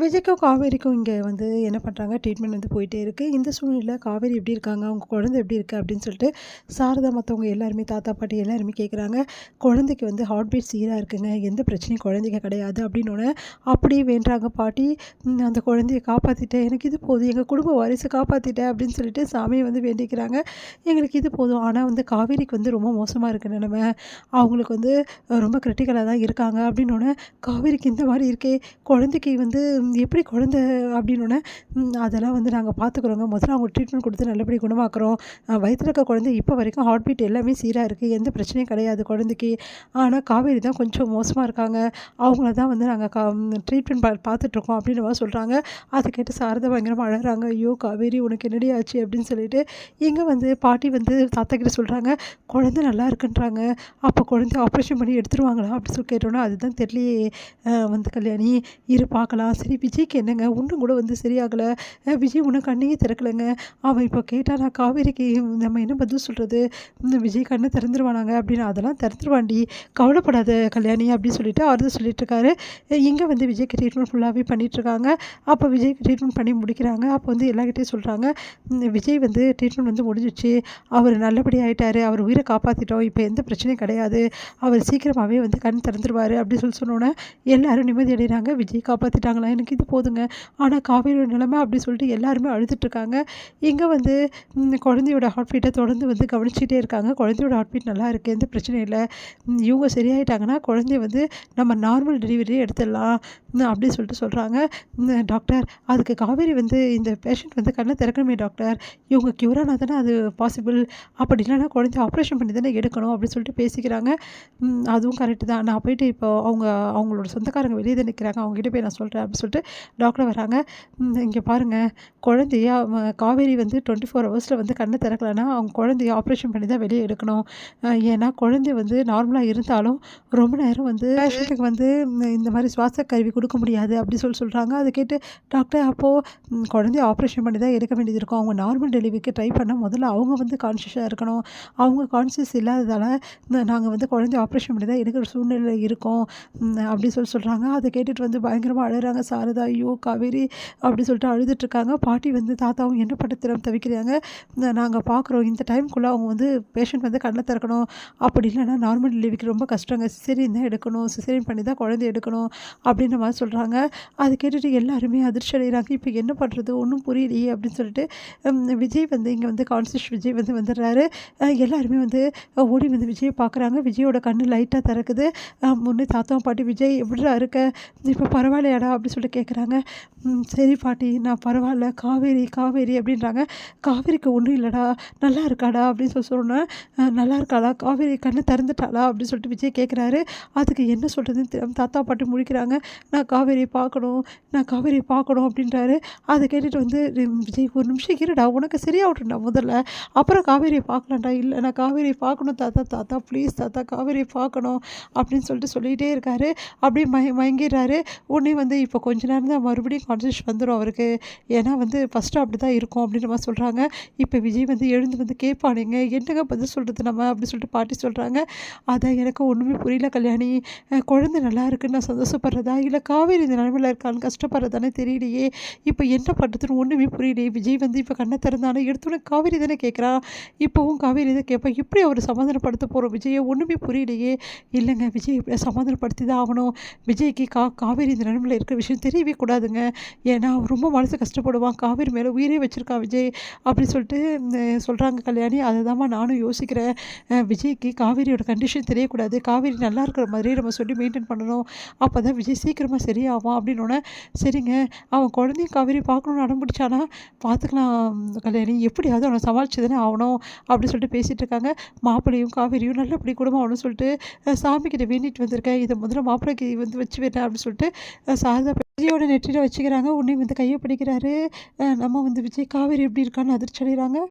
விஜய்க்கும், காவேரிக்கும் இங்க வந்து என்ன பண்றாங்க, ட்ரீட்மெண்ட் வந்து போயிட்டே இருக்கு. இந்த சூழ்நிலையில காவேரி எப்படி இருக்காங்க? அவங்க குழந்தை எப்படி இருக்கு? அப்படின்னு சொல்லிட்டு சாரதா மத்தவங்க எல்லாருமே தாத்தா, பாட்டி எல்லாருமே கேட்குறாங்க. குழந்தைக்கு வந்து ஹார்ட் பீட் சீரா இருக்குங்க. எந்த பிரச்சனையும் குழந்தைக்கு கிடையாது அப்படின்னோனே, அப்படியே வேண்டுறாங்க பாட்டி. அந்த குழந்தைய காப்பாத்திட்டேன். எனக்கு இது போதும். எங்க குடும்ப வாரிசு காப்பாத்திட்டேன் அப்படின்னு சொல்லிட்டு சாமிய வந்து வேண்டிக்கிறாங்க. எங்களுக்கு இது போதும். ஆனா வந்து காவேரிக்கு வந்து ரொம்ப மோசமா இருக்கு நிலைமை. அவங்களுக்கு வந்து ரொம்ப கிரிட்டிக்கலா தான் இருக்காங்க அப்படின்னோனே, காவேரிக்கு இந்த மாரி இருக்கே! குழந்தைக்கு வந்து எப்படி குழந்தை அப்படின்னோனே, அதெல்லாம் வந்து நாங்க பார்த்துக்குறோங்க. முதல்ல அவங்க ட்ரீட்மெண்ட் குடுத்து நல்லபடியா குணமாக்குறோம். வயித்துல இருக்க குழந்தை இப்போ வரைக்கும் ஹார்ட் பீட் எல்லாமே சீரா இருக்கு. எந்த பிரச்சனையும் கிடையாது குழந்தைக்கு. ஆனா காவேரி தான் கொஞ்சம் மோசமா இருக்காங்க. அவங்கள தான் வந்து நாங்க ட்ரீட்மெண்ட் பார்த்துட்ருக்கோம் அப்படின்னு மாரி சொல்றாங்க. அத கேட்டு சாரதா பயங்கரமா அழறாங்க. ஐயோ! காவேரி உனக்கு என்னடி ஆச்சு? அப்படின்னு சொல்லிட்டு. இங்க வந்து பாட்டி வந்து தாத்தா கிட்ட சொல்றாங்க. குழந்தை நல்லா இருக்குன்றாங்க. அப்போ குழந்தைய ஆப்ரேஷன் பண்ணி எடுத்துருவாங்களா? அப்படின்னு சொல்லி கேட்டோனே, அதுதான் தெரியலையே வந்து கல்யாணி. இரு பார்க்கலாம். சரி விஜய்க்கு என்னங்க? இன்னும் கூட வந்து சரியாகல. விஜய் இன்னும் கண்ணையே திறக்கலங்க. அவன் இப்போ கேட்டானா காவேரிக்கு நம்ம என்ன பதில் சொல்றது? விஜய் கண்ண திறந்துருவானாங்க அப்படின்னு. அதெல்லாம் திறந்துருவான்டி. கவலைப்படாத கல்யாணி அப்படின்னு சொல்லிட்டு ஆறுதல் சொல்லிட்டு இருக்காரு. இங்க வந்து விஜய்க்கு ட்ரீட்மெண்ட் ஃபுல்லாவே பண்ணிட்டுருக்காங்க. அப்போ விஜய்க்கு ட்ரீட்மெண்ட் பண்ணி முடிக்கிறாங்க. அப்போ வந்து எல்லார்கிட்டயும் சொல்றாங்க. விஜய் வந்து ட்ரீட்மெண்ட் வந்து முடிஞ்சிருச்சு. அவர் நல்லபடியா ஆயிட்டாரு. அவர் உயிர காப்பாத்திட்டோம். இப்ப எந்த பிரச்சனையும் கிடையாது. அவர் சீக்கிரமாவே வந்து கண் திறந்துருவாரு அப்படின்னு சொன்னோனே, எல்லாரும் நிம்மதி அடைறாங்க. விஜய் காப்பாத்திட்டாங்களா? எனக்கு இது போதுங்க. ஆனா காவேரியோட நிலைமை அப்படின்னு சொல்லிட்டு எல்லாருமே அழுதுட்டுருக்காங்க. இங்க வந்து குழந்தையோட ஹார்ட் பீட்ட தொடர்ந்து வந்து கவனிச்சுட்டே இருக்காங்க. குழந்தையோட ஹார்ட் பீட் நல்லா இருக்கு. எந்த பிரச்சனையும் இல்ல. இவங்க சரியாயிட்டாங்கன்னா, குழந்தைய வந்து நம்ம நார்மல் டெலிவரியே எடுத்துடலாம். அப்படின்னு சொல்லிட்டு சொல்றாங்க. டாக்டர் அதுக்கு காவேரி வந்து இந்த பேஷண்ட் வந்து கண்ண திறக்கணுமே டாக்டர். இவங்க க்யூர் ஆனா தானே அது பாசிபிள். அப்படி இல்லைன்னா குழந்தைய ஆப்ரேஷன் பண்ணி தானே எடுக்கணும் அப்படின்னு சொல்லிட்டு பேசிக்கிறாங்க. அதுவும் கரெக்ட் தான். நான் போயிட்டு இப்போ அவங்களோட சொந்தக்காரங்க வெளியே தான் நிற்கிறாங்க. அவங்ககிட்ட போய் நான் சொல்கிறேன் அப்படின்னு சொல்லிட்டு டாக்டர் வராங்க. இங்கே பாருங்கள் குழந்தைய காவேரி வந்து 24 ஹவர்ஸில் வந்து கண்ணை திறக்கலைன்னா அவங்க குழந்தைய ஆப்ரேஷன் பண்ணி தான் வெளியே எடுக்கணும். ஏன்னா குழந்தை வந்து நார்மலாக இருந்தாலும் ரொம்ப நேரம் வந்து பேஷண்ட்டுக்கு வந்து இந்த மாதிரி சுவாச கருவி கொடுக்க முடியாது அப்படி சொல்கிறாங்க. அதை கேட்டு டாக்டர் அப்போது குழந்தைய ஆப்ரேஷன் பண்ணி தான் எடுக்க வேண்டியது இருக்கும். அவங்க நார்மல் டெலிவரிக்கு ட்ரை பண்ணால் முதல்ல அவங்க வந்து கான்ஷியஸாக இருக்கணும். அவங்க கான்ஷியஸ் இல்லாததால் நாங்கள் வந்து குழந்தைய ஆப்ரேஷன் பண்ணி தான் எடுக்கிற சூழ்நிலை இருக்கோம் அப்படி சொல்கிறாங்க. அதை கேட்டுட்டு வந்து பயங்கரமாக அழுகிறாங்க சாரதா. ஐயோ காவேரி அப்படி சொல்லிட்டு அழுதுட்டுருக்காங்க. பாட்டி வந்து தாத்தாவும் என்ன பண்ண தெரியாம தவிக்கிறாங்க. நாங்கள் பார்க்குறோம் இந்த டைம்குள்ளே அவங்க வந்து பேஷண்ட் வந்து கண்ணை திறக்கணும். அப்படி இல்லைன்னா நார்மல் டெலிவரிக்கு ரொம்ப கஷ்டங்க. சிசேரியன் தான் எடுக்கணும். சிசேரியன் பண்ணி தான் குழந்தை எடுக்கணும் அப்படின்ற மாதிரி சொல்கிறாங்க. அதை கேட்டுட்டு எல்லாருமே அதிர்ச்சி அடைகிறாங்க. இப்போ என்ன பண்ணுறது ஒன்றும் புரியலையே அப்படின்னு சொல்லிட்டு விஜய் வந்து இங்கே வந்து கான்சியஸ் விஜய் வந்து வந்துடுறாரு. எல்லாருமே வந்து ஓடி வந்து விஜயை பார்க்குறாங்க. விஜயோட கண்ணு லைட்டாக திறக்குது. முன்னே தாத்தாவும் பாட்டி விஜய் எப்படிடா இருக்க? இப்போ பரவாயில்லையாடா அப்படின்னு சொல்லிட்டு கேட்குறாங்க. சரி பாட்டி நான் பரவாயில்ல. காவேரி காவேரி அப்படின்றாங்க. காவேரிக்கு ஒன்றும் இல்லைடா நல்லா இருக்காடா அப்படின்னு சொன்னேன். நல்லா இருக்காளா காவேரி கண்ணை திறந்துட்டாளா அப்படின்னு சொல்லிட்டு விஜய் கேட்குறாரு. அதுக்கு என்ன சொல்கிறதுன்னு தெரியாமல் தாத்தா பாட்டி முழிக்கிறாங்க. நான் காவேரியை பார்க்கணும் நான் காவேரியை பார்க்கணும் அப்படின்றாரு. அதை கேட்டுட்டு வந்து விஜய் ஒரு நிமிஷம் இருடா உனக்கு சரியாகட்டும்டா முதல்ல அப்புறம் காவேரியை பார்க்கலாம்டா. இல்லை நான் காவேரியை பார்க்கணும் தாத்தா தாத்தா ப்ளீஸ் தாத்தா காவேரியை பார்க்கணும் அப்படின்னு சொல்லிட்டு சொல்லிகிட்டே இருக்காரு. அப்படியே மயங்கிடுறாரு. உடனே வந்து இப்போ கொஞ்ச நேரம் தான் மறுபடியும் கான்ஷியஸ் வந்துடும் அவருக்கு. ஏன்னா வந்து ஃபஸ்ட்டு அப்படி தான் இருக்கும் அப்படின்ற மாதிரி சொல்கிறாங்க. இப்போ விஜய் வந்து எழுந்து வந்து கேட்பானுங்க என்னங்க பதில் சொல்கிறது நம்ம அப்படின்னு சொல்லிட்டு பாட்டி சொல்கிறாங்க. அதான் எனக்கு ஒன்றுமே புரியல கல்யாணி. குழந்தை நல்லா இருக்குன்னு நான் சந்தோஷப்படுறதா இல்லை காவேரி இந்த நிலமையில் இருக்கான்னு கஷ்டப்படுறதானே தெரியலையே. இப்போ என்ன பண்ணுறதுன்னு ஒன்றுமே புரியலையே. விஜய் வந்து இப்போ கண்ணை திறந்தானே எடுத்தோன்னே காவேரி தானே கேட்குறான். இப்போவும் காவேரி தான் கேட்பேன். எப்படி அவர் சமாதானப்படுத்த போகிறோம் விஜயை ஒன்றுமே புரியலையே. இல்லைங்க விஜய் எப்படியா சமாதானப்படுத்தி தான் ஆகணும். விஜய்க்கு காவேரி இந்த நிலமையில் இருக்கிற விஷயம் தெரியவே கூடாதுங்க. ஏன்னா அவர் ரொம்ப மனசு கஷ்டப்படுவான். காவேரி மேலே உயிரே வச்சுருக்கான் விஜய் அப்படி சொல்லிட்டு சொல்கிறாங்க கல்யாணி. அதை தான்மா நானும் யோசிக்கிறேன். விஜய்க்கு காவேரியோட கண்டிஷன் தெரியக்கூடாது. காவேரி நல்லா இருக்கிற மாதிரியே நம்ம சொல்லி மெயின்டைன் பண்ணணும். அப்போ தான் விஜய் சீக்கிரமாக சரியாகும் அப்படின்னோடனே சரிங்க அவன் குழந்தையும் காவேரி பார்க்கணுன்னு அடம் பிடிச்சானா பார்த்துக்கலாம் கல்யாணி எப்படியாவது அவனை சமாளிச்சு தானே ஆகணும் அப்படின்னு சொல்லிட்டு பேசிகிட்டு இருக்காங்க. மாப்பிள்ளையும் காவேரியும் நல்லபடி குடும்பம் ஆகணும்னு சொல்லிட்டு சாமிக்கிட்ட வேண்டிட்டு வந்திருக்கேன். இதை முதல்ல மாப்பிள்ளைக்கு வந்து வச்சு விடுறேன் அப்படின்னு சொல்லிட்டு சாரதா விஜயோட நெற்றியில் வச்சுக்கிறாங்க. உடனே வந்து கையை பிடிக்கிறாரு. நம்ம வந்து விஜய் காவேரி எப்படி இருக்கான்னு அதிர்ச்சி அடைகிறாங்க.